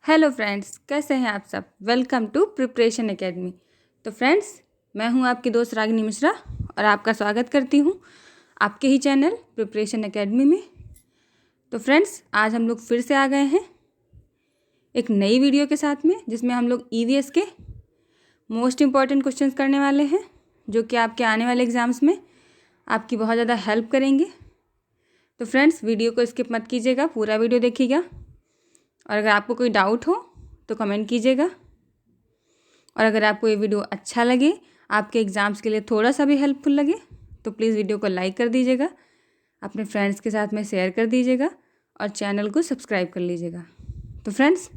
Hello friends, कैसे हैं आप सब। Welcome to preparation academy. तो फ्रेंड्स, मैं हूं आपकी दोस्त रागिनी मिश्रा और आपका स्वागत करती हूं आपके ही चैनल प्रिपरेशन एकेडमी में। तो फ्रेंड्स, आज हम लोग फिर से आ गए हैं एक नई वीडियो के साथ में, जिसमें हम लोग ईवीएस के मोस्ट इम्पॉर्टेंट क्वेश्चंस करने वाले हैं, जो कि आपके आने वाले एग्ज़ाम्स में आपकी बहुत ज़्यादा हेल्प करेंगे। तो फ्रेंड्स, वीडियो को स्किप मत कीजिएगा, पूरा वीडियो देखिएगा और अगर आपको कोई डाउट हो तो कमेंट कीजिएगा। और अगर आपको ये वीडियो अच्छा लगे, आपके एग्ज़ाम्स के लिए थोड़ा सा भी हेल्पफुल लगे, तो प्लीज़ वीडियो को लाइक कर दीजिएगा, अपने फ्रेंड्स के साथ में शेयर कर दीजिएगा और चैनल को सब्सक्राइब कर लीजिएगा। तो फ्रेंड्स,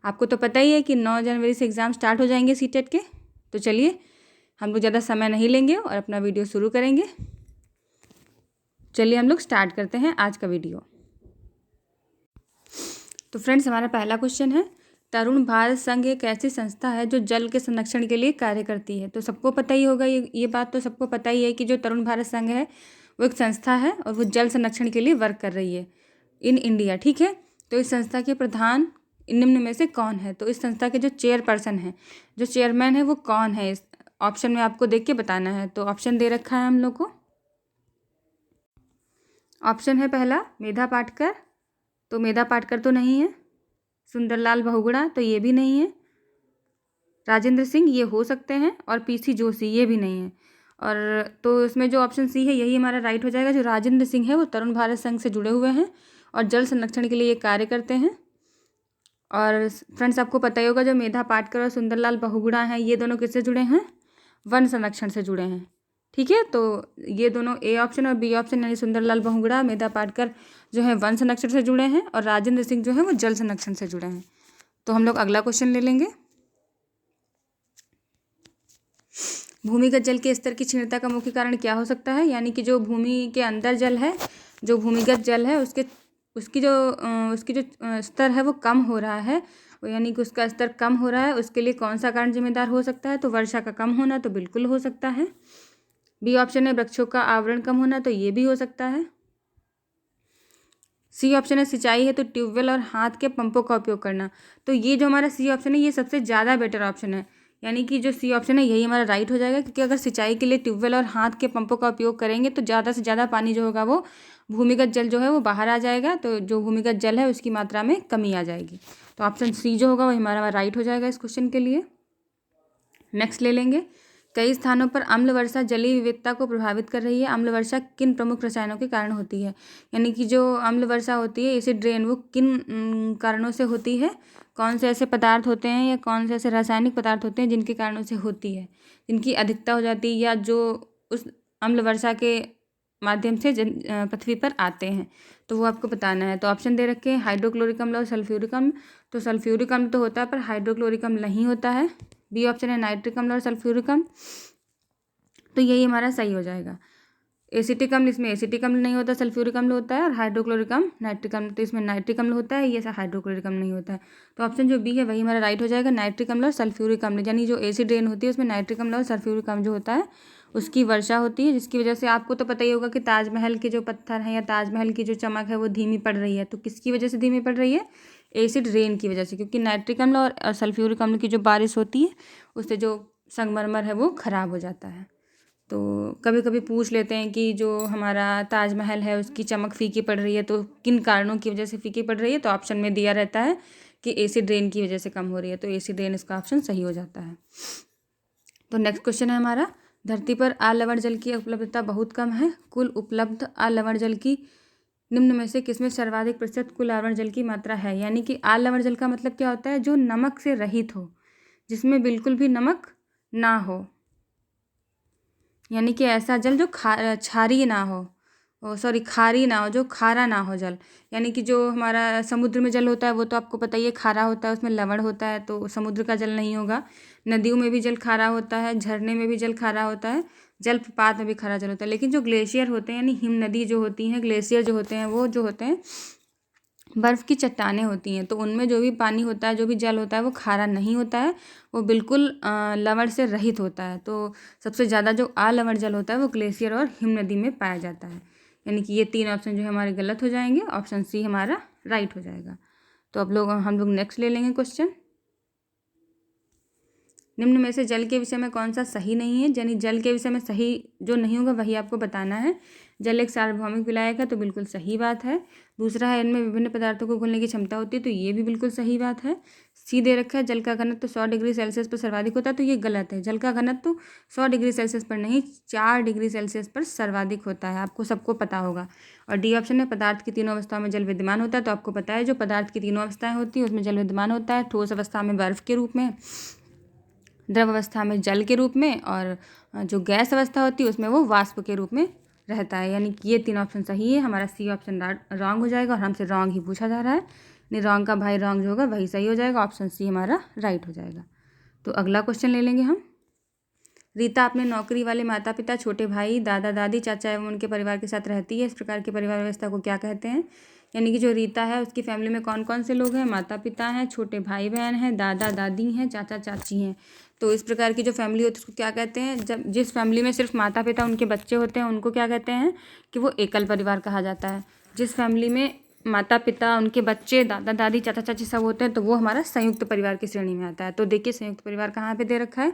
आपको तो पता ही है कि 9 जनवरी से एग्ज़ाम स्टार्ट हो जाएंगे सीटेट के। तो चलिए, हम लोग ज़्यादा समय नहीं लेंगे और अपना वीडियो शुरू करेंगे। चलिए हम लोग स्टार्ट करते हैं आज का वीडियो। तो फ्रेंड्स, हमारा पहला क्वेश्चन है, तरुण भारत संघ एक ऐसी संस्था है जो जल के संरक्षण के लिए कार्य करती है। तो सबको पता ही होगा, ये बात तो सबको पता ही है कि जो तरुण भारत संघ है वो एक संस्था है और वो जल संरक्षण के लिए वर्क कर रही है इन इंडिया। ठीक है, तो इस संस्था के प्रधान निम्न में से कौन है। तो इस संस्था के जो चेयरपर्सन है, जो चेयरमैन है, वो कौन है, इस ऑप्शन में आपको देख के बताना है। तो ऑप्शन दे रखा है हम लोग को। ऑप्शन है पहला मेधा पाटकर, तो मेधा पाटकर तो नहीं है। सुंदरलाल बहुगुणा, तो ये भी नहीं है। राजेंद्र सिंह, ये हो सकते हैं। और पीसी जोशी, ये भी नहीं है। और तो इसमें जो ऑप्शन सी है यही हमारा राइट हो जाएगा। जो राजेंद्र सिंह है वो तरुण भारत संघ से जुड़े हुए हैं और जल संरक्षण के लिए ये कार्य करते हैं। और फ्रेंड्स, आपको पता ही होगा, जो मेधा पाटकर और सुंदरलाल बहुगुणा हैं, ये दोनों किससे जुड़े हैं, वन संरक्षण से जुड़े हैं। ठीक है, तो ये दोनों ए ऑप्शन और बी ऑप्शन, यानी सुंदरलाल बहुगुणा, मेधा पाटकर जो है वन संरक्षण से जुड़े हैं और राजेंद्र सिंह जो है वो जल संरक्षण से जुड़े हैं। तो हम लोग अगला क्वेश्चन ले लेंगे। भूमिगत जल के स्तर की क्षीणता का मुख्य कारण क्या हो सकता है। यानी कि जो भूमि के अंदर जल है, जो भूमिगत जल है, उसकी जो स्तर है वो कम हो रहा है, यानी कि उसका स्तर कम हो रहा है, उसके लिए कौन सा कारण जिम्मेदार हो सकता है। तो वर्षा का कम होना, तो बिल्कुल हो सकता है। बी ऑप्शन है वृक्षों का आवरण कम होना, तो ये भी हो सकता है। सी ऑप्शन है सिंचाई है तो ट्यूबवेल और हाथ के पंपों का उपयोग करना। तो ये जो हमारा सी ऑप्शन है ये सबसे ज़्यादा बेटर ऑप्शन है, यानी कि जो सी ऑप्शन है यही हमारा राइट हो जाएगा। क्योंकि अगर सिंचाई के लिए ट्यूबवेल और हाथ के पंपों का उपयोग करेंगे तो ज़्यादा से ज़्यादा पानी जो होगा वो भूमिगत जल जो है वो बाहर आ जाएगा, तो जो भूमिगत जल है उसकी मात्रा में कमी आ जाएगी। तो ऑप्शन सी जो होगा वो हमारा राइट हो जाएगा इस क्वेश्चन के लिए। नेक्स्ट ले लेंगे, कई स्थानों पर अम्ल वर्षा जलीय विविधता को प्रभावित कर रही है। अम्ल वर्षा किन प्रमुख रसायनों के कारण होती है। यानी कि जो अम्ल वर्षा होती है, एसिड रेन, वो किन कारणों से होती है, कौन से ऐसे पदार्थ होते हैं या कौन से ऐसे रासायनिक पदार्थ होते हैं जिनके कारणों से होती है, जिनकी अधिकता हो जाती है या जो उस अम्ल वर्षा के माध्यम से पृथ्वी पर आते हैं, तो वो आपको बताना है। तो ऑप्शन दे रखे हैं हाइड्रोक्लोरिक अम्ल और सल्फ्यूरिक अम्ल। तो सल्फ्यूरिक अम्ल तो होता है पर हाइड्रोक्लोरिक अम्ल नहीं होता है। बी ऑप्शन है नाइट्रिक अम्ल और सल्फ्यूरिक अम्ल, तो यही हमारा सही हो जाएगा। एसिटिक अम्ल, इसमें एसिटिक अम्ल नहीं होता, सल्फ्यूरिक अम्ल होता है। और हाइड्रोक्लोरिक अम्ल नाइट्रिक अम्ल, तो इसमें नाइट्रिक अम्ल होता है, ये ऐसा हाइड्रोक्लोरिक अम्ल नहीं होता है। तो ऑप्शन जो बी है वही हमारा राइट हो जाएगा, नाइट्रिक अम्ल और सल्फ्यूरिक अम्ल। यानी जो एसिड रेन होती है उसमें नाइट्रिक अम्ल और सल्फ्यूरिक अम्ल जो होता है उसकी वर्षा होती है, जिसकी वजह से आपको तो पता ही होगा कि ताजमहल के जो पत्थर हैं या ताजमहल की जो चमक है वो धीमी पड़ रही है। तो किसकी वजह से धीमी पड़ रही है, एसिड रेन की वजह से। क्योंकि नाइट्रिक अम्ल और सल्फ्यूरिक अम्ल की जो बारिश होती है उससे जो संगमरमर है वो खराब हो जाता है। तो कभी कभी पूछ लेते हैं कि जो हमारा ताजमहल है उसकी चमक फीकी पड़ रही है, तो किन कारणों की वजह से फीकी पड़ रही है। तो ऑप्शन में दिया रहता है कि एसिड रेन की वजह से कम हो रही है, तो एसिड रेन इसका ऑप्शन सही हो जाता है। तो नेक्स्ट क्वेश्चन है हमारा, धरती पर अलवण जल की उपलब्धता बहुत कम है। कुल उपलब्ध अलवण जल की निम्न में से किसमें सर्वाधिक प्रतिशत कुल अलवण जल की मात्रा है। यानी कि अलवण जल का मतलब क्या होता है, जो नमक से रहित हो, जिसमें बिल्कुल भी नमक ना हो। यानी कि ऐसा जल जो क्षारीय ना हो, खारी ना हो, जो खारा ना हो जल। यानी कि जो हमारा समुद्र में जल होता है वो तो आपको पता ही है खारा होता है, उसमें लवण होता है, तो समुद्र का जल नहीं होगा। नदियों में भी जल खारा होता है, झरने में भी जल खारा होता है, जलप्रपात में भी खारा जल होता है। लेकिन जो ग्लेशियर होते हैं, यानी हिम नदी जो होती हैं, ग्लेशियर जो होते हैं, वो जो होते हैं बर्फ़ की चट्टानें होती हैं, तो उनमें जो भी पानी होता है, जो भी जल होता है वो खारा नहीं होता है, वो बिल्कुल लवण से रहित होता है। तो सबसे ज़्यादा जो अलवण जल होता है वो ग्लेशियर और हिम नदी में पाया जाता है। यानी कि ये तीन ऑप्शन जो है हमारे गलत हो जाएंगे, ऑप्शन सी हमारा राइट हो जाएगा। तो अब हम लोग नेक्स्ट ले लेंगे क्वेश्चन। निम्न में से जल के विषय में कौन सा सही नहीं है, यानी जल के विषय में सही जो नहीं होगा वही आपको बताना है। जल एक सार्वभौमिक विलायक है, तो बिल्कुल सही बात है। दूसरा है इनमें विभिन्न पदार्थों को घुलने की क्षमता होती है, तो ये भी बिल्कुल सही बात है। सी दे रखा है जल का घनत्व 100 डिग्री सेल्सियस पर सर्वाधिक होता है, तो ये गलत है। जल का घनत्व 100 डिग्री सेल्सियस पर नहीं, 4 डिग्री सेल्सियस पर सर्वाधिक होता है, आपको सबको पता होगा। और डी ऑप्शन में पदार्थ की तीनों अवस्थाओं में जल विद्यमान होता है, तो आपको पता है जो पदार्थ की तीनों अवस्थाएं होती है उसमें जल विद्यमान होता है। ठोस अवस्था में बर्फ के रूप में, द्रव अवस्था में जल के रूप में, और जो गैस अवस्था होती है उसमें वो वाष्प के रूप में रहता है। यानी कि ये 3 ऑप्शन सही है, हमारा सी ऑप्शन रॉन्ग हो जाएगा, और हमसे रॉन्ग ही पूछा जा रहा है। नहीं, रॉन्ग का भाई रॉन्ग जो होगा वही सही हो जाएगा, ऑप्शन सी हमारा राइट हो जाएगा। तो अगला क्वेश्चन ले लेंगे हम। रीता अपने नौकरी वाले माता पिता, छोटे भाई, दादा दादी, चाचा एवं उनके परिवार के साथ रहती है। इस प्रकार की परिवार व्यवस्था को क्या कहते हैं? यानी कि जो रीता है उसकी फैमिली में कौन कौन से लोग हैं? माता पिता हैं, छोटे भाई बहन हैं, दादा दादी हैं, चाचा चाची हैं। तो इस प्रकार की जो फैमिली होती है उसको क्या कहते हैं? जब जिस फैमिली में सिर्फ माता पिता उनके बच्चे होते हैं उनको क्या कहते हैं? कि वो एकल परिवार कहा जाता है। जिस फैमिली में माता पिता उनके बच्चे दादा दादी चाचा चाची सब होते हैं तो वो हमारा संयुक्त परिवार की श्रेणी में आता है। तो देखिए संयुक्त परिवार कहाँ पे दे रखा है?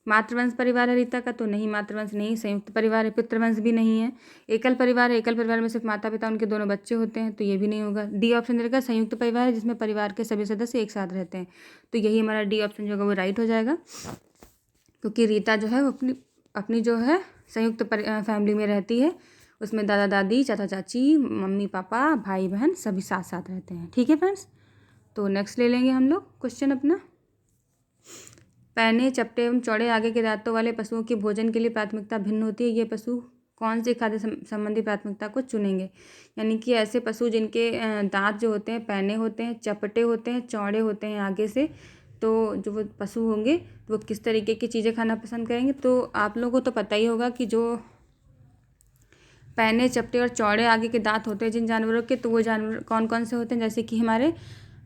मातृवंश परिवार है रीता का, तो नहीं, मातृवंश नहीं। संयुक्त परिवार है, पितृवंश भी नहीं है। एकल परिवार है, एकल परिवार में सिर्फ माता पिता उनके दोनों बच्चे होते हैं, तो ये भी नहीं होगा। डी ऑप्शन देगा संयुक्त परिवार है जिसमें परिवार के सभी सदस्य एक साथ रहते हैं, तो यही हमारा डी ऑप्शन जो होगा वो राइट हो जाएगा। क्योंकि रीता जो है वो अपनी अपनी जो है संयुक्त फैमिली में रहती है, उसमें दादा दादी चाचा चाची मम्मी पापा भाई बहन सभी साथ साथ रहते हैं। ठीक है फ्रेंड्स, तो नेक्स्ट ले लेंगे हम लोग क्वेश्चन अपना। पैने, चपटे एवं चौड़े आगे के दांतों वाले पशुओं की भोजन के लिए प्राथमिकता भिन्न होती है। ये पशु कौन सी खाद्य संबंधी प्राथमिकता को चुनेंगे? यानी कि ऐसे पशु जिनके दांत जो होते हैं पैने होते हैं, चपटे होते हैं, चौड़े होते हैं आगे से, तो जो वो पशु होंगे तो वो किस तरीके की चीज़ें खाना पसंद करेंगे? तो आप लोगों को तो पता ही होगा कि जो पैने, चपटे और चौड़े आगे के दांत होते हैं जिन जानवरों के, तो वो जानवर कौन कौन से होते हैं? जैसे कि हमारे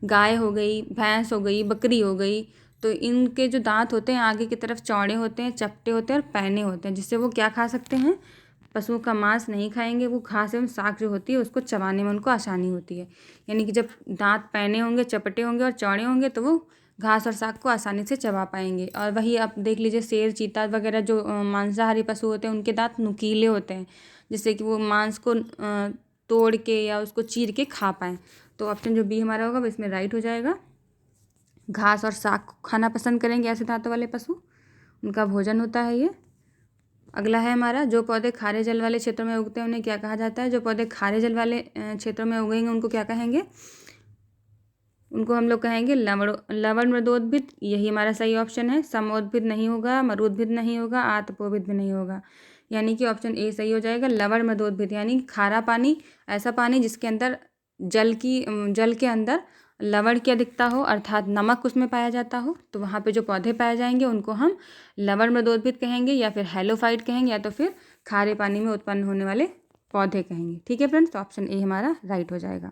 गाय हो गई, भैंस हो गई, बकरी हो गई, तो इनके जो दांत होते हैं आगे की तरफ चौड़े होते हैं, चपटे होते हैं और पैने होते हैं, जिससे वो क्या खा सकते हैं? पशुओं का मांस नहीं खाएंगे, वो घास एवं शाक जो होती है उसको चबाने में उनको आसानी होती है। यानी कि जब दांत पैने होंगे, चपटे होंगे और चौड़े होंगे तो वो घास और शाक को आसानी से चबा पाएंगे। और वही आप देख लीजिए शेर, चीता वगैरह जो मांसाहारी पशु होते हैं उनके दांत नुकीले होते हैं, जिससे कि वो मांस को तोड़ के या उसको चीर के खा पाएँ। तो ऑप्शन जो बी हमारा होगा वो इसमें राइट हो जाएगा। घास और शाक खाना पसंद करेंगे ऐसे दांतों वाले पशु, उनका भोजन होता है ये। अगला है हमारा, जो पौधे खारे जल वाले क्षेत्रों में उगते हैं उन्हें क्या कहा जाता है? जो पौधे खारे जल वाले क्षेत्रों में उगेंगे उनको क्या कहेंगे? उनको हम लोग कहेंगे लवण मृदोद्भिद। यही हमारा सही ऑप्शन है। समोद्भिद नहीं होगा, मरुद्भिद नहीं होगा, आतपोभिद भी नहीं होगा। यानी कि ऑप्शन ए सही हो जाएगा, लवण मृदोद्भिद। यानी खारा पानी, ऐसा पानी जिसके अंदर जल के अंदर लवण की अधिकता हो, अर्थात नमक उसमें पाया जाता हो, तो वहाँ पे जो पौधे पाए जाएंगे उनको हम लवण मृदोद्भिद कहेंगे, या फिर हैलोफाइट कहेंगे, या तो फिर खारे पानी में उत्पन्न होने वाले पौधे कहेंगे। ठीक है फ्रेंड्स, तो ऑप्शन ए हमारा राइट हो जाएगा।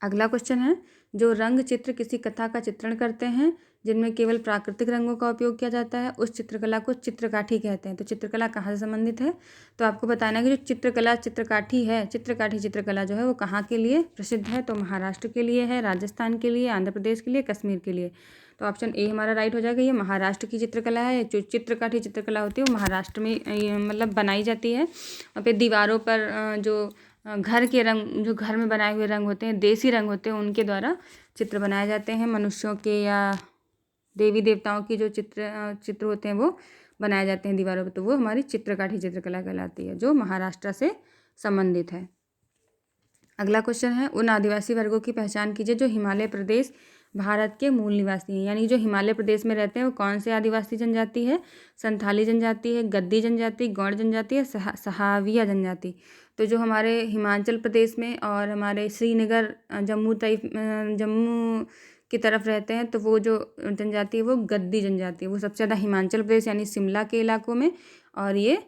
अगला क्वेश्चन है, जो रंग चित्र किसी कथा का चित्रण करते हैं जिनमें केवल प्राकृतिक रंगों का उपयोग किया जाता है, उस चित्रकला को चित्रकाठी कहते हैं। तो चित्रकला कहाँ से संबंधित है? तो आपको बताना है कि जो चित्रकाठी है, चित्रकाठी चित्रकला जो है वो कहाँ के लिए प्रसिद्ध है? तो महाराष्ट्र के लिए है, राजस्थान के लिए, आंध्र प्रदेश के लिए, कश्मीर के लिए। तो ऑप्शन ए हमारा राइट हो जाएगा। ये महाराष्ट्र की चित्रकला है। जो चित्रकाठी चित्रकला होती है वो महाराष्ट्र में मतलब बनाई जाती है। और फिर दीवारों पर जो घर के रंग, जो घर में बनाए हुए रंग होते हैं, देसी रंग होते हैं, उनके द्वारा चित्र बनाए जाते हैं। मनुष्यों के या देवी देवताओं की जो चित्र होते हैं वो बनाए जाते हैं दीवारों पर, तो वो हमारी चित्रकाठी चित्रकला कहलाती है, जो महाराष्ट्र से संबंधित है। अगला क्वेश्चन है, उन आदिवासी वर्गों की पहचान कीजिए जो हिमालय प्रदेश भारत के मूल निवासी हैं। यानी जो हिमालय प्रदेश में रहते हैं वो कौन से आदिवासी जनजाति है? संथाली जनजाति है, गद्दी जनजाति, गौड़ जनजाति है, सहाविया जनजाति। तो जो हमारे हिमाचल प्रदेश में और हमारे श्रीनगर जम्मू की तरफ रहते हैं, तो वो जो जनजाति है वो गद्दी जनजाति है। वो सबसे ज़्यादा हिमाचल प्रदेश यानी शिमला के इलाकों में, और ये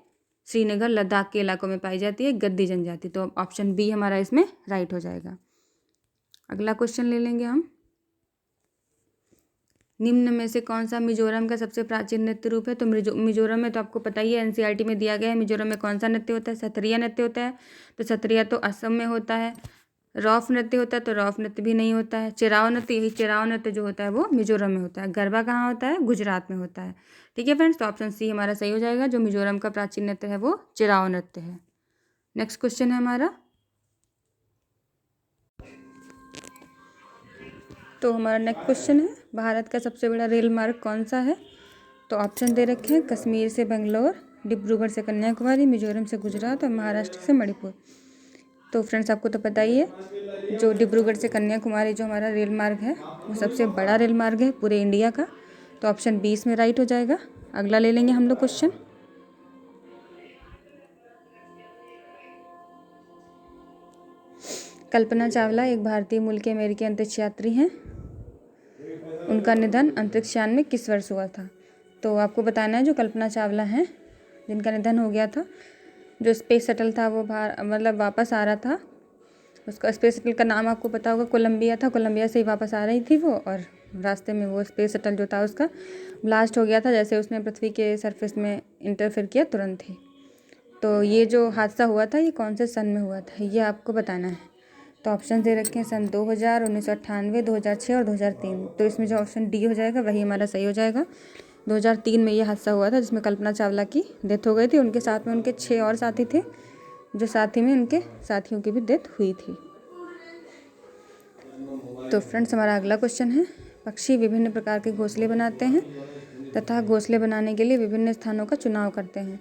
श्रीनगर लद्दाख के इलाकों में पाई जाती है गद्दी जनजाति। तो ऑप्शन बी हमारा इसमें राइट हो जाएगा। अगला क्वेश्चन ले लेंगे हम, निम्न में से कौन सा मिजोरम का सबसे प्राचीन नृत्य रूप है? तो मिजोरम में तो आपको पता ही है, एनसीईआरटी में दिया गया है। मिजोरम में कौन सा नृत्य होता है? सत्रिया नृत्य होता है। तो सत्रिया तो असम में होता है, रॉफ नृत्य होता है तो रॉफ नृत्य भी नहीं होता है। चिराव नृत्य, यही चिराव नृत्य जो होता है वो मिजोरम में होता है। गरबा कहाँ होता है? गुजरात में होता है। ठीक है फ्रेंड्स, तो ऑप्शन सी हमारा सही हो जाएगा। जो मिजोरम का प्राचीन नृत्य है वो चिराव नृत्य है। नेक्स्ट क्वेश्चन है हमारा, तो हमारा नेक्स्ट क्वेश्चन है, भारत का सबसे बड़ा रेल मार्ग कौन सा है? तो ऑप्शन दे रखे हैं, कश्मीर से बेंगलोर, डिब्रूगढ़ से कन्याकुमारी, मिजोरम से गुजरात और महाराष्ट्र से मणिपुर। तो फ्रेंड्स आपको तो पता ही है, जो डिब्रूगढ़ से कन्याकुमारी जो हमारा रेल मार्ग है वो सबसे बड़ा रेल मार्ग है पूरे इंडिया का। तो ऑप्शन 20 में राइट हो जाएगा। अगला ले लेंगे हम लोग क्वेश्चन। कल्पना चावला एक भारतीय मूल के अमेरिकी अंतरिक्ष यात्री हैं। उनका निधन अंतरिक्ष यान में किस वर्ष हुआ था? तो आपको बताना है, जो कल्पना चावला हैं जिनका निधन हो गया था, जो स्पेस शटल था वो मतलब वापस आ रहा था, उसका स्पेस शटल का नाम आपको पता होगा कोलंबिया था। कोलंबिया से ही वापस आ रही थी वो, और रास्ते में वो स्पेस शटल जो था उसका ब्लास्ट हो गया था जैसे उसने पृथ्वी के सरफेस में इंटरफेयर किया तुरंत ही। तो ये जो हादसा हुआ था ये कौन से सन में हुआ था, ये आपको बताना है। तो ऑप्शन दे रखे हैं सन 2000, 1998, 2006 और 2003। तो इसमें जो ऑप्शन डी हो जाएगा वही हमारा सही हो जाएगा। 2003 में ये हादसा हुआ था जिसमें कल्पना चावला की डेथ हो गई थी। उनके साथ में उनके 6 और साथी थे, जो साथी में उनके साथियों की भी डेथ हुई थी। तो फ्रेंड्स हमारा अगला क्वेश्चन है, पक्षी विभिन्न प्रकार के घोंसले बनाते हैं तथा घोंसले बनाने के लिए विभिन्न स्थानों का चुनाव करते हैं।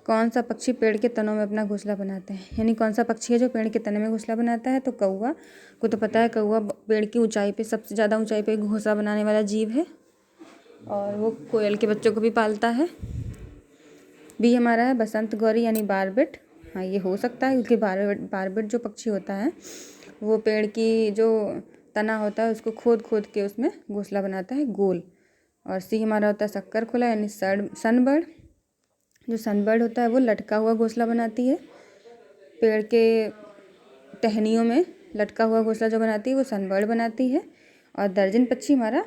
कौन सा पक्षी पेड़ के तनों में अपना घोंसला बनाते हैं? यानी कौन सा पक्षी है जो पेड़ के तने में घोंसला बनाता है? तो कौवा को तो पता है, कौवा पेड़ की ऊंचाई पे, सबसे ज़्यादा ऊंचाई पे घोंसला बनाने वाला जीव है, और वो कोयल के बच्चों को भी पालता है। बी हमारा है बसंत गौरी यानी बारबेट। हाँ, ये हो सकता है क्योंकि बारबेट जो पक्षी होता है वो पेड़ की जो तना होता है उसको खोद खोद के उसमें घोंसला बनाता है गोल। और सी हमारा होता है शक्कर खोला यानी सनबर्ड। जो सनबर्ड होता है वो लटका हुआ घोंसला बनाती है, पेड़ के टहनियों में लटका हुआ घोंसला जो बनाती है वो सनबर्ड बनाती है। और दर्जन पक्षी हमारा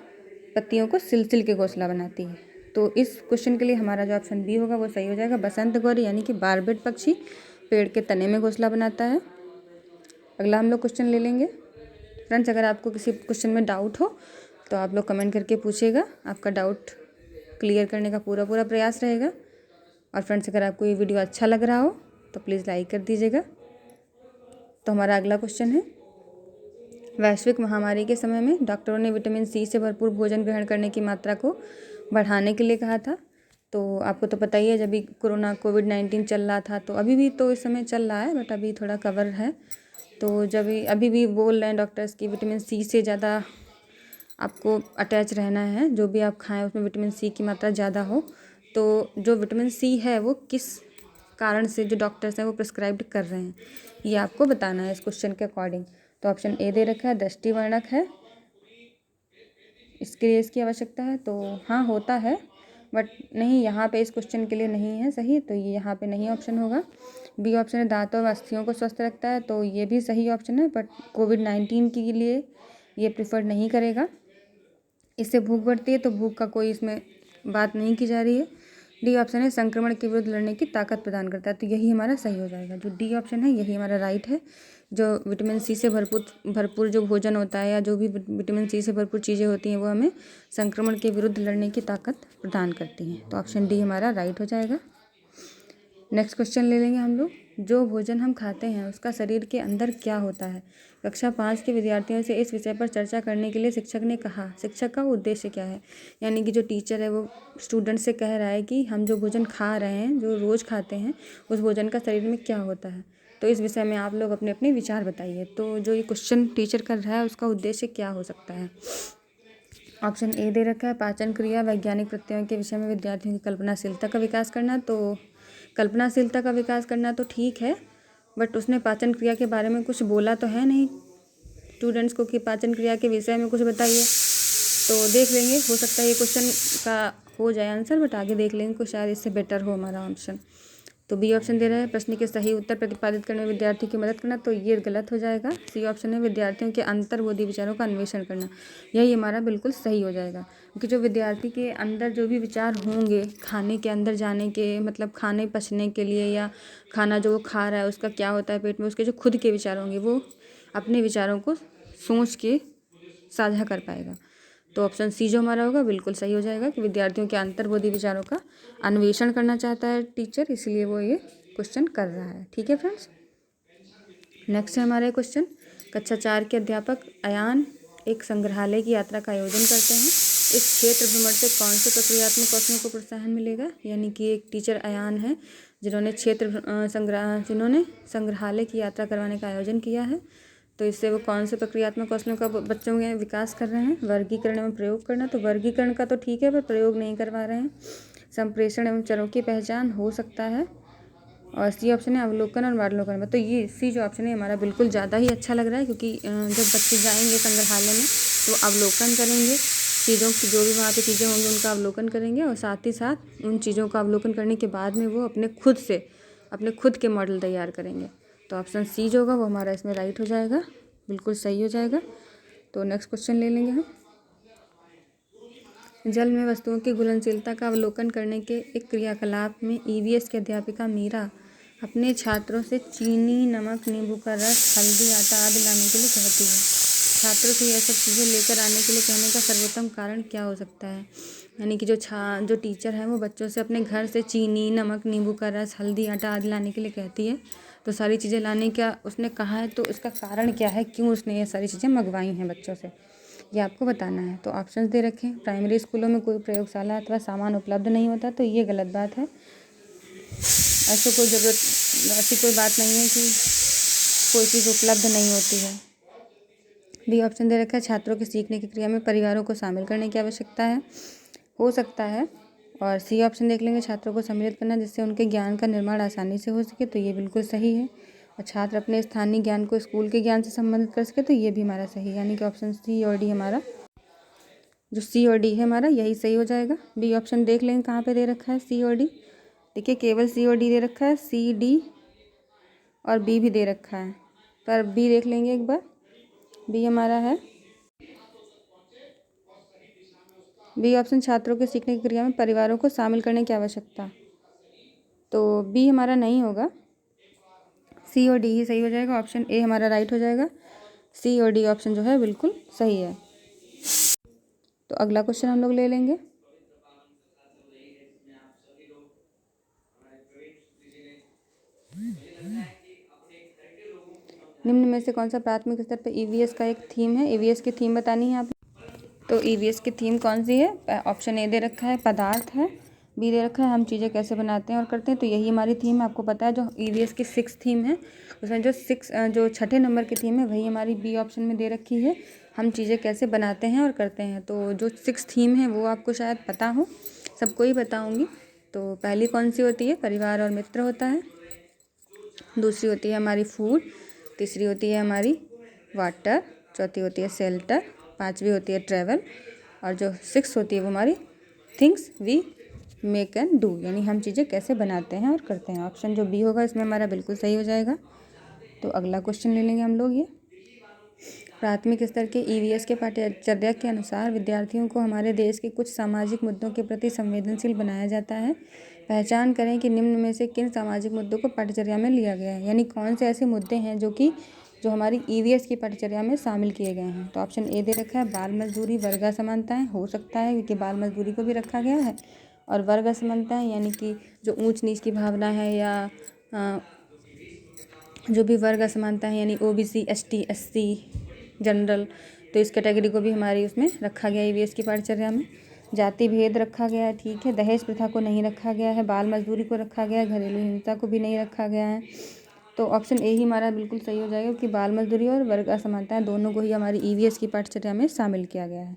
पत्तियों को सिल सिल के घोंसला बनाती है। तो इस क्वेश्चन के लिए हमारा जो ऑप्शन बी होगा वो सही हो जाएगा। बसंत गौरी यानी कि बारबेट पक्षी पेड़ के तने में घोंसला बनाता है। अगला हम लोग क्वेश्चन ले लेंगे। फ्रेंड्स, अगर आपको किसी क्वेश्चन में डाउट हो तो आप लोग कमेंट करके पूछिएगा, आपका डाउट क्लियर करने का पूरा प्रयास रहेगा। और फ्रेंड्स, अगर आपको ये वीडियो अच्छा लग रहा हो तो प्लीज़ लाइक कर दीजिएगा। तो हमारा अगला क्वेश्चन है, वैश्विक महामारी के समय में डॉक्टरों ने विटामिन सी से भरपूर भोजन ग्रहण करने की मात्रा को बढ़ाने के लिए कहा था। तो आपको तो पता ही है, जब भी कोविड-19 चल रहा था, तो अभी भी तो इस समय चल रहा है बट अभी थोड़ा कवर है। तो जब अभी भी बोल रहे हैं डॉक्टर्स की विटामिन सी से ज़्यादा आपको अटैच रहना है, जो भी आप खाएं उसमें विटामिन सी की मात्रा ज़्यादा हो। तो जो विटामिन सी है वो किस कारण से जो डॉक्टर्स हैं वो प्रिस्क्राइब्ड कर रहे हैं, ये आपको बताना है इस क्वेश्चन के अकॉर्डिंग। तो ऑप्शन ए दे रखा है दृष्टिवर्धक है, इसके लिए इसकी आवश्यकता है। तो हाँ, होता है बट नहीं, यहाँ पे इस क्वेश्चन के लिए नहीं है सही, तो ये यहाँ पे नहीं ऑप्शन होगा। बी ऑप्शन है दांतों और अस्थियों को स्वस्थ रखता है, तो ये भी सही ऑप्शन है बट कोविड-19 के लिए ये प्रिफर नहीं करेगा। इससे भूख बढ़ती है, तो भूख का कोई इसमें बात नहीं की जा रही है। डी ऑप्शन है संक्रमण के विरुद्ध लड़ने की ताकत प्रदान करता है, तो यही हमारा सही हो जाएगा। जो डी ऑप्शन है यही हमारा राइट है। जो विटामिन सी से भरपूर जो भोजन होता है या जो भी विटामिन सी से भरपूर चीज़ें होती हैं वो हमें संक्रमण के विरुद्ध लड़ने की ताकत प्रदान करती हैं। तो ऑप्शन डी हमारा राइट हो जाएगा। नेक्स्ट क्वेश्चन ले लेंगे हम लोग, जो भोजन हम खाते हैं उसका शरीर के अंदर क्या होता है? कक्षा 5 के विद्यार्थियों से इस विषय पर चर्चा करने के लिए शिक्षक ने कहा। शिक्षक का उद्देश्य क्या है? यानी कि जो टीचर है वो स्टूडेंट से कह रहा है कि हम जो भोजन खा रहे हैं, जो रोज़ खाते हैं, उस भोजन का शरीर में क्या होता है। तो इस विषय में आप लोग अपने अपने विचार बताइए। तो जो ये क्वेश्चन टीचर कर रहा है उसका उद्देश्य क्या हो सकता है? ऑप्शन ए दे रखा है पाचन क्रिया वैज्ञानिक प्रत्ययों के विषय में विद्यार्थियों की कल्पनाशीलता का विकास करना। तो कल्पनाशीलता का विकास करना तो ठीक है बट उसने पाचन क्रिया के बारे में कुछ बोला तो है नहीं स्टूडेंट्स को कि पाचन क्रिया के विषय में कुछ बताइए। तो देख लेंगे, हो सकता है ये क्वेश्चन का हो जाए आंसर बट आगे देख लेंगे, कुछ शायद इससे बेटर हो हमारा ऑप्शन। तो बी ऑप्शन दे रहा है प्रश्न के सही उत्तर प्रतिपादित करने में विद्यार्थी की मदद करना, तो ये गलत हो जाएगा। सी ऑप्शन है विद्यार्थियों के अंतर्बोधि विचारों का अन्वेषण करना, यही हमारा बिल्कुल सही हो जाएगा। क्योंकि जो विद्यार्थी के अंदर जो भी विचार होंगे खाने के अंदर जाने के, मतलब खाने पचने के लिए, या खाना जो वो खा रहा है उसका क्या होता है पेट में, उसके जो खुद के विचार होंगे वो अपने विचारों को सोच के साझा कर पाएगा। तो ऑप्शन सी जो हमारा होगा बिल्कुल सही हो जाएगा कि विद्यार्थियों के अंतर्बोधि विचारों का अन्वेषण करना चाहता है टीचर, इसलिए वो ये क्वेश्चन कर रहा है। ठीक है फ्रेंड्स, नेक्स्ट है हमारा क्वेश्चन। कक्षा 4 के अध्यापक अयान एक संग्रहालय की यात्रा का आयोजन करते हैं। इस क्षेत्र भ्रमण से कौन से प्रक्रियात्मक कौशलों को प्रोत्साहन मिलेगा? यानी कि एक टीचर अयान है जिन्होंने जिन्होंने संग्रहालय की यात्रा करवाने का आयोजन किया है। तो इससे वो कौन से प्रक्रियात्मक कौशलों का बच्चों में विकास कर रहे हैं? वर्गीकरण एवं प्रयोग करना, तो वर्गीकरण का तो ठीक है पर प्रयोग नहीं करवा रहे हैं। संप्रेषण एवं चरों की पहचान हो सकता है। और सी ऑप्शन है अवलोकन और वार्लोकन। तो ये सी जो ऑप्शन है हमारा बिल्कुल ज़्यादा ही अच्छा लग रहा है, क्योंकि जब बच्चे जाएंगे संग्रहालय में तो अवलोकन करेंगे, चीज़ों की जो भी वहाँ पे चीज़ें होंगी उनका अवलोकन करेंगे, और साथ ही साथ उन चीज़ों का अवलोकन करने के बाद में वो अपने खुद के मॉडल तैयार करेंगे। तो ऑप्शन सी जो होगा वो हमारा इसमें राइट हो जाएगा, बिल्कुल सही हो जाएगा। तो नेक्स्ट क्वेश्चन ले लेंगे हम। जल में वस्तुओं की घुलनशीलता का अवलोकन करने के एक क्रियाकलाप में ईवीएस की अध्यापिका मीरा अपने छात्रों से चीनी, नमक, नींबू का रस, हल्दी, आटा आदि लाने के लिए कहती है। छात्रों से यह सब चीज़ें लेकर आने के लिए कहने का सर्वोत्तम कारण क्या हो सकता है? यानी कि जो टीचर है वो बच्चों से अपने घर से चीनी, नमक, नींबू का रस, हल्दी, आटा आदि लाने के लिए कहती है। तो सारी चीज़ें लाने का उसने कहा है, तो इसका कारण क्या है, क्यों उसने ये सारी चीज़ें मंगवाई हैं बच्चों से, ये आपको बताना है। तो ऑप्शंस दे रखे हैं। प्राइमरी स्कूलों में कोई प्रयोगशाला अथवा सामान उपलब्ध नहीं होता, तो ये गलत बात है। ऐसी कोई बात नहीं है कि कोई चीज़ उपलब्ध नहीं होती है। बी ऑप्शन दे रखा है छात्रों के सीखने की क्रिया में परिवारों को शामिल करने की आवश्यकता है, हो सकता है। और सी ऑप्शन देख लेंगे, छात्रों को सम्मिलित करना जिससे उनके ज्ञान का निर्माण आसानी से हो सके, तो ये बिल्कुल सही है। और छात्र अपने स्थानीय ज्ञान को स्कूल के ज्ञान से संबंधित कर सके, तो ये भी हमारा सही है। यानी कि ऑप्शन सी और डी हमारा, जो सी और डी है हमारा, यही सही हो जाएगा। बी ऑप्शन देख लेंगे कहाँ पे दे रखा है सी और डी। देखिए केवल सी और डी दे रखा है, सी, डी और बी भी दे रखा है, पर बी देख लेंगे एक बार। बी हमारा है, बी ऑप्शन छात्रों के सीखने की क्रिया में परिवारों को शामिल करने की आवश्यकता, तो बी हमारा नहीं होगा, सी और डी ही सही हो जाएगा। ऑप्शन ए हमारा राइट हो जाएगा। सी और डी ऑप्शन जो है बिल्कुल सही है। तो अगला क्वेश्चन हम लोग ले लेंगे। निम्न में से कौन सा प्राथमिक स्तर पर ईवीएस का एक थीम है? ईवीएस की थीम बतानी है आप। तो ईवीएस की थीम कौन सी है? ऑप्शन ए दे रखा है पदार्थ है, बी दे रखा है हम चीज़ें कैसे बनाते हैं और करते हैं, तो यही हमारी थीम है। आपको पता है जो ईवीएस की 6 थीम है उसमें जो छठे नंबर की थीम है वही हमारी बी ऑप्शन में दे रखी है, हम चीज़ें कैसे बनाते हैं और करते हैं। तो जो 6 थीम है वो आपको शायद पता हो, सबको ही बताऊँगी। तो पहली कौन सी होती है? परिवार और मित्र होता है। दूसरी होती है हमारी फूड, तीसरी होती है हमारी वाटर, चौथी होती है शेल्टर, पांचवी होती है ट्रैवल, और जो 6 होती है वो हमारी things we make and do, यानी हम चीज़ें कैसे बनाते हैं और करते हैं। ऑप्शन जो बी होगा इसमें हमारा बिल्कुल सही हो जाएगा। तो अगला क्वेश्चन ले लेंगे हम लोग। ये प्राथमिक स्तर के ईवीएस के पाठ्यचर्या के अनुसार विद्यार्थियों को हमारे देश के कुछ सामाजिक मुद्दों के प्रति संवेदनशील बनाया जाता है। पहचान करें कि निम्न में से किन सामाजिक मुद्दों को पाठ्यचर्या में लिया गया है, यानी कौन से ऐसे मुद्दे हैं जो हमारी ईवीएस की पाठ्यचर्या में शामिल किए गए हैं। तो ऑप्शन ए दे रखा है बाल मजदूरी, वर्ग असमानताएं, हो सकता है क्योंकि बाल मजदूरी को भी रखा गया है, और वर्ग असमानताएं यानी कि जो ऊंच नीच की भावना है या जो भी वर्ग असमानता है यानी ओबीसी, एसटी, एससी, जनरल, तो इस कैटेगरी को भी हमारी उसमें रखा गया है ईवीएस की पाठ्यचर्या में। जाति भेद रखा गया है, ठीक है। दहेज प्रथा को नहीं रखा गया है, बाल मजदूरी को रखा गया है, घरेलू हिंसा को भी नहीं रखा गया है। तो ऑप्शन ए ही हमारा बिल्कुल सही हो जाएगा, क्योंकि बाल मजदूरी और वर्ग असमानताएं दोनों को ही हमारी ईवीएस की पाठ्यचर्या में शामिल किया गया है।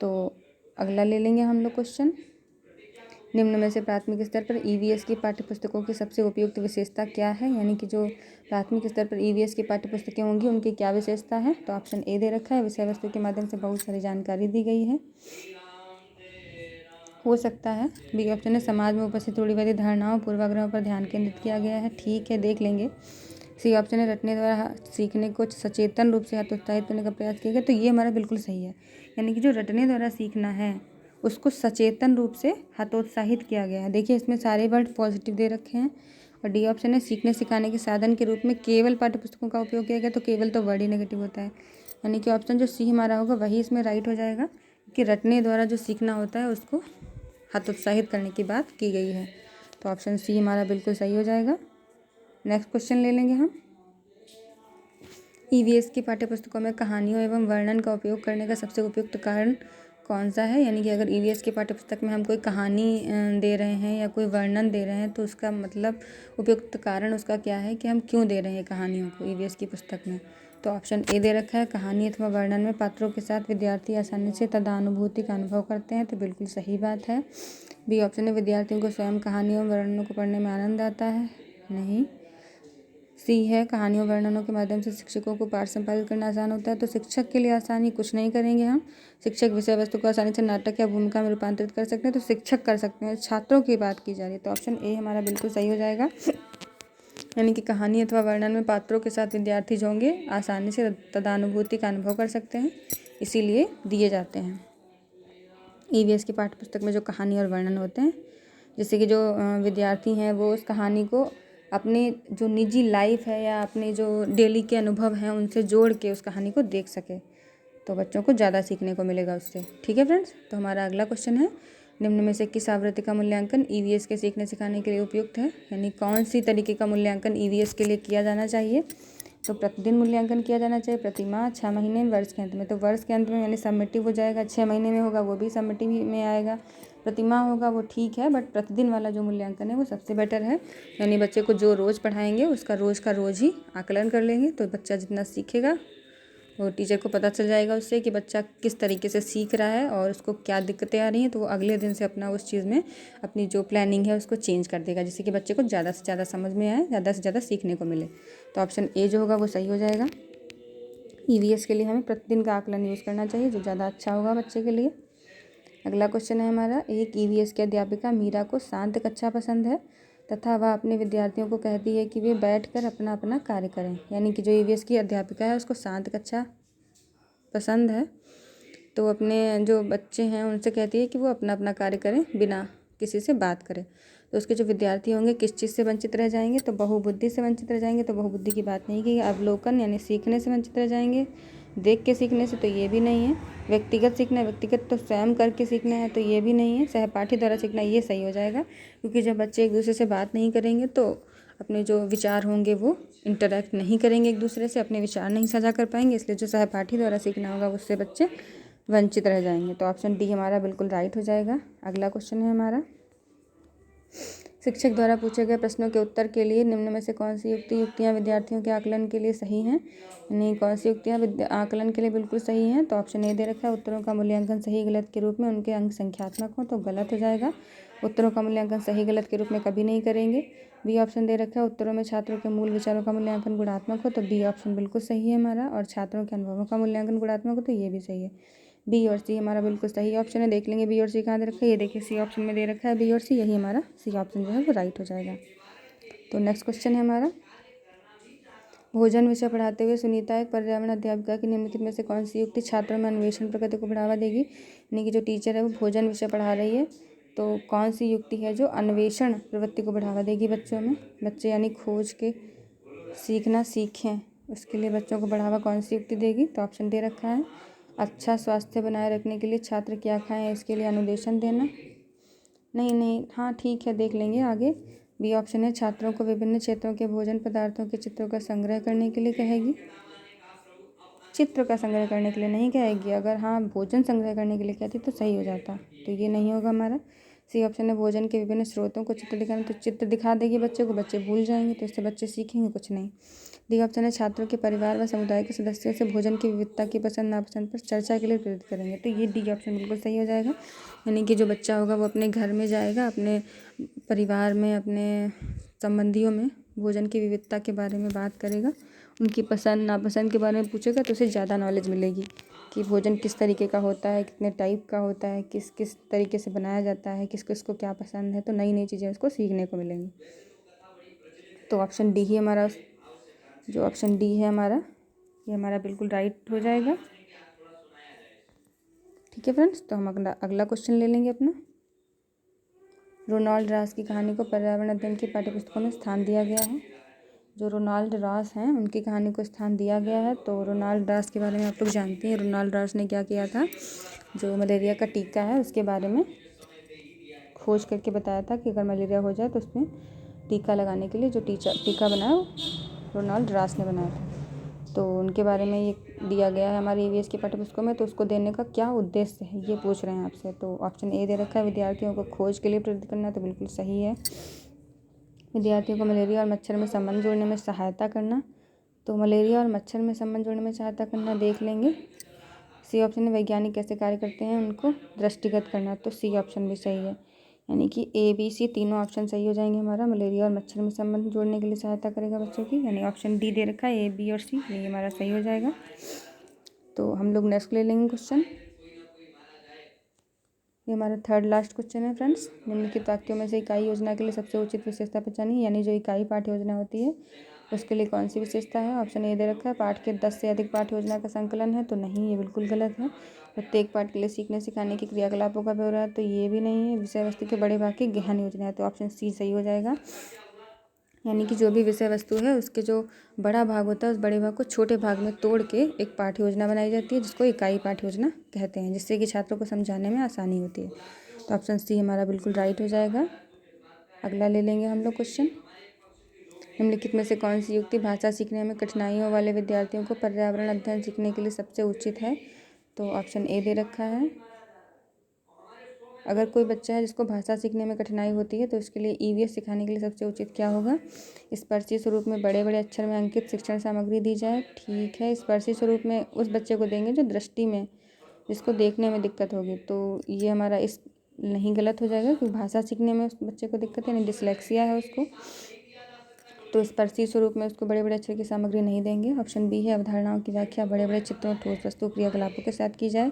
तो अगला ले लेंगे हम लोग क्वेश्चन। निम्न में से प्राथमिक स्तर पर ईवीएस की पाठ्यपुस्तकों की सबसे उपयुक्त विशेषता क्या है? यानी कि जो प्राथमिक स्तर पर ईवीएस की पाठ्यपुस्तकें होंगी उनकी क्या विशेषता है? तो ऑप्शन ए दे रखा है विषय वस्तु के माध्यम से बहुत सारी जानकारी दी गई है, हो सकता है। बी ऑप्शन है समाज में उपस्थित रूढ़िवादी धारणाओं पूर्वाग्रहों पर ध्यान केंद्रित किया गया है, ठीक है, देख लेंगे। सी ऑप्शन है रटने द्वारा सीखने को सचेतन रूप से हतोत्साहित करने का प्रयास किया गया, तो ये हमारा बिल्कुल सही है। यानी कि जो रटने द्वारा सीखना है उसको सचेतन रूप से हतोत्साहित किया गया है। देखिए इसमें सारे वर्ड पॉजिटिव दे रखे हैं और डी ऑप्शन है सीखने सिखाने के साधन के रूप में केवल पाठ्यपुस्तकों का उपयोग किया गया। तो केवल तो वर्ड ही नेगेटिव होता है, यानी कि ऑप्शन जो सी हमारा होगा वही इसमें राइट हो जाएगा, कि रटने द्वारा जो सीखना होता है उसको हतोत्साहित करने की बात की गई है। तो ऑप्शन सी हमारा बिल्कुल सही हो जाएगा। नेक्स्ट क्वेश्चन ले लेंगे हम। ईवीएस की पाठ्यपुस्तकों में कहानियों एवं वर्णन का उपयोग करने का सबसे उपयुक्त कारण कौन सा है? यानी कि अगर ईवीएस की पाठ्यपुस्तक में हम कोई कहानी दे रहे हैं या कोई वर्णन दे रहे हैं तो उसका मतलब उपयुक्त कारण उसका क्या है कि हम क्यों दे रहे हैं कहानियों को ईवीएस की पुस्तक में। तो ऑप्शन ए दे रखा है, कहानी अथवा वर्णन में पात्रों के साथ विद्यार्थी आसानी से तदानुभूति का अनुभव करते हैं। तो बिल्कुल सही बात है। बी ऑप्शन है, विद्यार्थियों को स्वयं कहानियों वर्णनों को पढ़ने में आनंद आता है। नहीं। सी है, कहानियों वर्णनों के माध्यम से शिक्षकों को पाठ संपादित करना आसान होता है। तो शिक्षक के लिए आसानी कुछ नहीं करेंगे हम, शिक्षक विषय वस्तु को आसानी से नाटक या भूमिका में रूपांतरित कर सकते हैं, तो शिक्षक कर सकते हैं। छात्रों की बात की जा रही है, तो ऑप्शन ए हमारा बिल्कुल सही हो जाएगा। यानी कि कहानी अथवा वर्णन में पात्रों के साथ विद्यार्थी जो होंगे आसानी से तदानुभूति का अनुभव कर सकते हैं, इसीलिए दिए जाते हैं। ईवीएस की पाठ्यपुस्तक में जो कहानी और वर्णन होते हैं, जैसे कि जो विद्यार्थी हैं वो उस कहानी को अपने जो निजी लाइफ है या अपने जो डेली के अनुभव हैं उनसे जोड़ के उस कहानी को देख सके, तो बच्चों को ज़्यादा सीखने को मिलेगा उससे। ठीक है फ्रेंड्स, तो हमारा अगला क्वेश्चन है, निम्न में से किस आवृत्ति का मूल्यांकन ईवीएस के सीखने सिखाने के लिए उपयुक्त है? यानी कौन सी तरीके का मूल्यांकन ईवीएस के लिए किया जाना चाहिए? तो प्रतिदिन मूल्यांकन किया जाना चाहिए, प्रतिमाह, 6 महीने, वर्ष के अंत में। तो वर्ष के अंत में यानी सबमिटिव हो जाएगा, 6 महीने में होगा वो भी सबमिटिव में आएगा, प्रतिमाह होगा वो ठीक है, बट प्रतिदिन वाला जो मूल्यांकन है वो सबसे बेटर है। यानी बच्चे को जो रोज़ पढ़ाएंगे उसका रोज़ का रोज़ ही आकलन कर लेंगे, तो बच्चा जितना सीखेगा वो टीचर को पता चल जाएगा उससे कि बच्चा किस तरीके से सीख रहा है और उसको क्या दिक्कतें आ रही हैं, तो वो अगले दिन से अपना उस चीज़ में अपनी जो प्लानिंग है उसको चेंज कर देगा, जिससे कि बच्चे को ज़्यादा से ज़्यादा समझ में आए, ज़्यादा से ज़्यादा सीखने को मिले। तो ऑप्शन ए जो होगा वो सही हो जाएगा। ईवीएस के लिए हमें प्रतिदिन का आकलन यूज़ करना चाहिए, जो ज़्यादा अच्छा होगा बच्चे के लिए। अगला क्वेश्चन है हमारा, एक ईवीएस की अध्यापिका मीरा को शांत कक्षा पसंद है तथा वह अपने विद्यार्थियों को कहती है कि वे बैठकर अपना अपना कार्य करें। यानी कि जो ईवीएस की अध्यापिका है उसको शांत कक्षा पसंद है, तो अपने जो बच्चे हैं उनसे कहती है कि वो अपना अपना कार्य करें बिना किसी से बात करें। तो उसके जो विद्यार्थी होंगे किस चीज़ से वंचित रह जाएंगे? तो बहुबुद्धि से वंचित रह जाएंगे। तो बहुबुद्धि की बात नहीं की, अवलोकन यानी सीखने से वंचित रह जाएंगे, देख के सीखने से तो ये भी नहीं है, व्यक्तिगत सीखना है, व्यक्तिगत तो स्वयं करके सीखना है तो ये भी नहीं है, सहपाठी द्वारा सीखना ये सही हो जाएगा, क्योंकि जब बच्चे एक दूसरे से बात नहीं करेंगे तो अपने जो विचार होंगे वो इंटरेक्ट नहीं करेंगे एक दूसरे से, अपने विचार नहीं साझा कर पाएंगे, इसलिए जो सहपाठी द्वारा सीखना होगा उससे बच्चे वंचित रह जाएंगे। तो ऑप्शन डी हमारा बिल्कुल राइट हो जाएगा। अगला क्वेश्चन है हमारा, शिक्षक द्वारा पूछे गए प्रश्नों के उत्तर के लिए निम्न में से कौन सी युक्तियाँ विद्यार्थियों के आकलन के लिए सही हैं? यानी कौन सी युक्तियाँ आकलन के लिए बिल्कुल सही हैं? तो ऑप्शन ए दे रखा है, उत्तरों का मूल्यांकन सही गलत के रूप में उनके अंक संख्यात्मक हो, तो गलत हो जाएगा। उत्तरों का मूल्यांकन सही गलत के रूप में कभी नहीं करेंगे। बी ऑप्शन दे रखा है, उत्तरों में छात्रों के मूल विचारों का मूल्यांकन गुणात्मक हो, तो बी ऑप्शन बिल्कुल सही है हमारा। और छात्रों के अनुभवों का मूल्यांकन गुणात्मक हो, तो ये भी सही है। बी और सी हमारा बिल्कुल सही ऑप्शन है। देख लेंगे बी और सी कहाँ दे रखा है, ये देखिए सी ऑप्शन में दे रखा है बी और सी, यही हमारा सी ऑप्शन जो है वो राइट हो जाएगा। तो नेक्स्ट क्वेश्चन है हमारा, भोजन विषय पढ़ाते हुए सुनीता एक पर्यावरण अध्यापिका की निम्नलिखित में से कौन सी युक्ति छात्रों में अन्वेषण प्रकृति को बढ़ावा देगी? यानी कि जो टीचर है वो भोजन विषय पढ़ा रही है, तो कौन सी युक्ति है जो अन्वेषण प्रवृत्ति को बढ़ावा देगी बच्चों में? बच्चे यानी खोज के सीखना सीखें, उसके लिए बच्चों को बढ़ावा कौन सी युक्ति देगी? तो ऑप्शन दे रखा है, अच्छा स्वास्थ्य बनाए रखने के लिए छात्र क्या खाएं इसके लिए अनुदेशन देना। नहीं, हाँ ठीक है, देख लेंगे आगे। बी ऑप्शन है, छात्रों को विभिन्न क्षेत्रों के भोजन पदार्थों के चित्रों का संग्रह करने के लिए कहेगी। चित्र का संग्रह करने के लिए नहीं कहेगी, अगर हाँ भोजन संग्रह करने के लिए कहती तो सही हो जाता, तो ये नहीं होगा हमारा। सी ऑप्शन है, भोजन के विभिन्न स्रोतों को चित्र दिखाना, तो चित्र दिखा देगी बच्चे को, बच्चे भूल जाएंगे, तो इससे बच्चे सीखेंगे कुछ नहीं। डी ऑप्शन है, छात्रों के परिवार व समुदाय के सदस्यों से भोजन की विविधता की पसंद नापसंद पर चर्चा के लिए प्रेरित करेंगे, तो ये डी ऑप्शन बिल्कुल सही हो जाएगा। यानी कि जो बच्चा होगा वो अपने घर में जाएगा, अपने परिवार में, अपने संबंधियों में भोजन की विविधता के बारे में बात करेगा, उनकी पसंद नापसंद के बारे में पूछेगा, तो उसे ज़्यादा नॉलेज मिलेगी कि भोजन किस तरीके का होता है, कितने टाइप का होता है, किस किस तरीके से बनाया जाता है, किस किस को क्या पसंद है, तो नई नई चीज़ें उसको सीखने को मिलेंगी। तो ऑप्शन डी ही हमारा, जो ऑप्शन डी है हमारा, ये हमारा बिल्कुल राइट हो जाएगा। ठीक है फ्रेंड्स, तो हम अगला क्वेश्चन ले लेंगे अपना। रोनाल्ड रॉस की कहानी को पर्यावरण अध्ययन की पाठ्यपुस्तकों में स्थान दिया गया है। जो रोनाल्ड रॉस हैं उनकी कहानी को स्थान दिया गया है। तो रोनाल्ड रॉस के बारे में आप लोग जानते हैं, रोनाल्ड रॉस ने क्या किया था, जो मलेरिया का टीका है उसके बारे में खोज करके बताया था कि अगर मलेरिया हो जाए तो उसमें टीका लगाने के लिए जो टीका बनाया वो रोनाल्ड रॉस ने बनाया था। तो उनके बारे में ये दिया गया है हमारे ईवीएस की पाठ्यपुस्तकों में। तो उसको देने का क्या उद्देश्य है ये पूछ रहे हैं आपसे। तो ऑप्शन ए दे रखा है, विद्यार्थियों को खोज के लिए प्रेरित करना, तो बिल्कुल सही है। विद्यार्थियों को मलेरिया और मच्छर में संबंध जोड़ने में सहायता करना, तो मलेरिया और मच्छर में संबंध जोड़ने में सहायता करना देख लेंगे। सी ऑप्शन में वैज्ञानिक कैसे कार्य करते हैं उनको दृष्टिगत करना, तो सी ऑप्शन भी सही है। यानी कि ए बी सी तीनों ऑप्शन सही हो जाएंगे हमारा। मलेरिया और मच्छर में संबंध जोड़ने के लिए सहायता करेगा बच्चों की, यानी ऑप्शन डी दे रखा है, ए बी और सी, ये हमारा सही हो जाएगा। तो हम लोग नेक्स्ट ले लेंगे क्वेश्चन। ये हमारा थर्ड लास्ट क्वेश्चन है फ्रेंड्स। निम्नलिखित वाक्यों में से इकाई योजना के लिए सबसे उचित विशेषता पहचानिए, यानी जो इकाई पाठ योजना होती है उसके लिए कौन सी विशेषता है। ऑप्शन ए दे रखा है, पाठ के 10 से अधिक पाठ योजना का संकलन है, तो नहीं, ये बिल्कुल गलत है। प्रत्येक पाठ के लिए सीखने सिखाने की क्रियाकलापों का ब्यौरा है, तो ये भी नहीं है। विषय वस्तु के बड़े भाग की गहन योजना है, तो ऑप्शन सी सही हो जाएगा। यानी कि जो भी विषय वस्तु है उसके जो बड़ा भाग होता है उस बड़े भाग को छोटे भाग में तोड़ के एक पाठ योजना बनाई जाती है, जिसको इकाई पाठ योजना कहते हैं, जिससे कि छात्रों को समझाने में आसानी होती है। तो ऑप्शन सी हमारा बिल्कुल राइट हो जाएगा। अगला ले लेंगे हम लोग क्वेश्चन। निम्नलिखित में से कौन सी युक्ति भाषा सीखने में कठिनाइयों वाले विद्यार्थियों को पर्यावरण अध्ययन सीखने के लिए सबसे उचित है। तो ऑप्शन ए दे रखा है, अगर कोई बच्चा है जिसको भाषा सीखने में कठिनाई होती है तो उसके लिए ईवीएस सिखाने के लिए सबसे उचित क्या होगा। स्पर्शी स्वरूप में बड़े बड़े अक्षर में अंकित शिक्षण सामग्री दी जाए, ठीक है। स्पर्शी स्वरूप में उस बच्चे को देंगे जो दृष्टि में, जिसको देखने में दिक्कत होगी, तो ये हमारा इस नहीं, गलत हो जाएगा, क्योंकि भाषा सीखने में उस बच्चे को दिक्कत है, यानी डिसलेक्सिया है उसको, तो स्पर्शी स्वरूप में उसको बड़े बड़े अक्षर की सामग्री नहीं देंगे। ऑप्शन बी है, अवधारणाओं की व्याख्या बड़े बड़े चित्रों, ठोस वस्तु, क्रियाकलापों के साथ की जाए,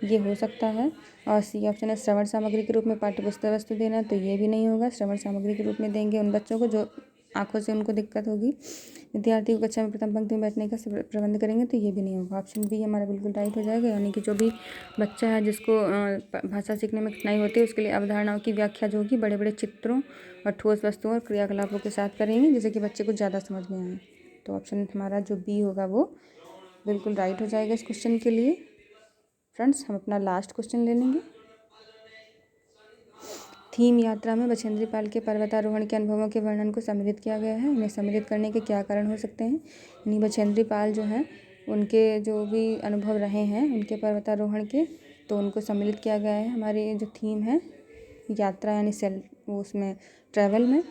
ये हो सकता है। और सी ऑप्शन है, श्रवण सामग्री के रूप में पाठ्यपुस्तक वस्तु देना, तो ये भी नहीं होगा। श्रवण सामग्री के रूप में देंगे उन बच्चों को जो आंखों से उनको दिक्कत होगी। विद्यार्थी को कक्षा में प्रथम पंक्ति में बैठने का प्रबंध करेंगे, तो ये भी नहीं होगा। ऑप्शन बी हमारा बिल्कुल राइट हो जाएगा। यानी कि जो भी बच्चा है जिसको भाषा सीखने में कठिनाई होती है उसके लिए अवधारणाओं की व्याख्या जो होगी बड़े बड़े चित्रों और ठोस वस्तुओं और क्रियाकलापों के साथ करेंगे, जिससे कि बच्चे को ज़्यादा समझ में आए। तो ऑप्शन हमारा जो बी होगा वो बिल्कुल राइट हो जाएगा इस क्वेश्चन के लिए। फ्रेंड्स, हम अपना लास्ट क्वेश्चन ले लेंगे। थीम यात्रा में बछेंद्री पाल के पर्वतारोहण के अनुभवों के वर्णन को सम्मिलित किया गया है। इन्हें सम्मिलित करने के क्या कारण हो सकते हैं। यानी बछेंद्री पाल जो हैं उनके जो भी अनुभव रहे हैं उनके पर्वतारोहण के, तो उनको सम्मिलित किया गया है हमारी जो थीम है यात्रा, यानी वो उसमें ट्रैवल में।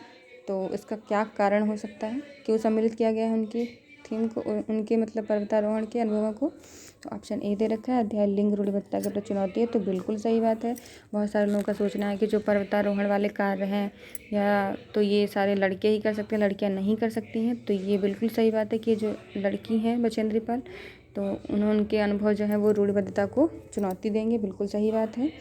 तो इसका क्या कारण हो सकता है, क्यों सम्मिलित किया गया है उनकी थीम को, उनके मतलब पर्वतारोहण के अनुभवों को। तो ऑप्शन ए दे रखा है, अध्याय लिंग रूढ़िबद्धता के प्रति चुनौती है, तो बिल्कुल सही बात है। बहुत सारे लोगों का सोचना है कि जो पर्वतारोहण वाले कार्य हैं या तो ये सारे लड़के ही कर सकते हैं, लड़कियां नहीं कर सकती हैं, तो ये बिल्कुल सही बात है कि जो लड़की हैं बछेंद्री पाल, तो उनके अनुभव जो है वो रूढ़िबद्धता को चुनौती देंगे, बिल्कुल सही बात है।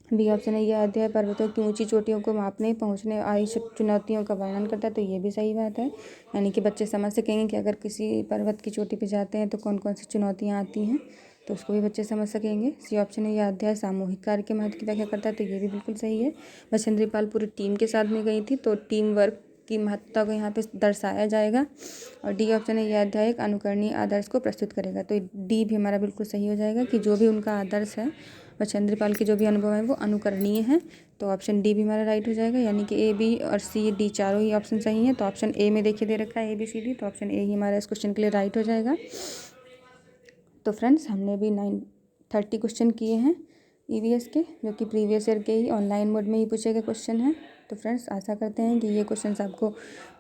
बी ऑप्शन है, यह अध्याय पर्वतों की ऊंची चोटियों को मापने पहुंचने आई चुनौतियों का वर्णन करता है, तो ये भी सही बात है। यानी कि बच्चे समझ सकेंगे कि अगर किसी पर्वत की चोटी पर जाते हैं तो कौन कौन सी चुनौतियां आती हैं, तो उसको भी बच्चे समझ सकेंगे। सी ऑप्शन है, यह अध्याय सामूहिक कार्य के महत्व की व्याख्या करता है, तो ये भी बिल्कुल सही है। बछेंद्री पाल पूरी टीम के साथ में गई थी, तो टीम वर्क की महत्ता को यहाँ पे दर्शाया जाएगा। और डी ऑप्शन है, यह अध्याय एक अनुकरणीय आदर्श को प्रस्तुत करेगा, तो डी भी हमारा बिल्कुल सही हो जाएगा कि जो भी उनका आदर्श है, बछेंद्री पाल के जो भी अनुभव है वो अनुकरणीय है। तो ऑप्शन डी भी हमारा राइट हो जाएगा। यानी कि ए, बी और सी, डी चारों ही ऑप्शन सही हैं। तो ऑप्शन ए में देखिए दे रखा है ए, बी, सी, डी, तो ऑप्शन ए ही हमारा इस क्वेश्चन के लिए राइट हो जाएगा। तो फ्रेंड्स, हमने भी 30 क्वेश्चन किए हैं ईवीएस के, जो कि प्रीवियस ईयर के ही ऑनलाइन मोड में ही पूछे गए क्वेश्चन हैं। तो फ्रेंड्स, आशा करते हैं कि ये क्वेश्चन आपको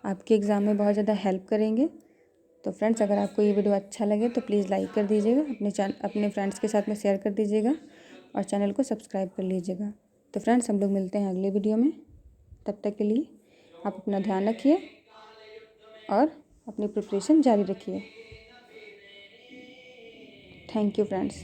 आपके एग्ज़ाम में बहुत ज़्यादा हेल्प करेंगे। तो फ्रेंड्स, अगर आपको ये वीडियो अच्छा लगे तो प्लीज़ लाइक कर दीजिएगा, अपने फ्रेंड्स के साथ में शेयर कर दीजिएगा और चैनल को सब्सक्राइब कर लीजिएगा। तो फ्रेंड्स, हम लोग मिलते हैं अगले वीडियो में। तब तक के लिए आप अपना ध्यान रखिए और अपनी प्रिपरेशन जारी रखिए। Thank you friends.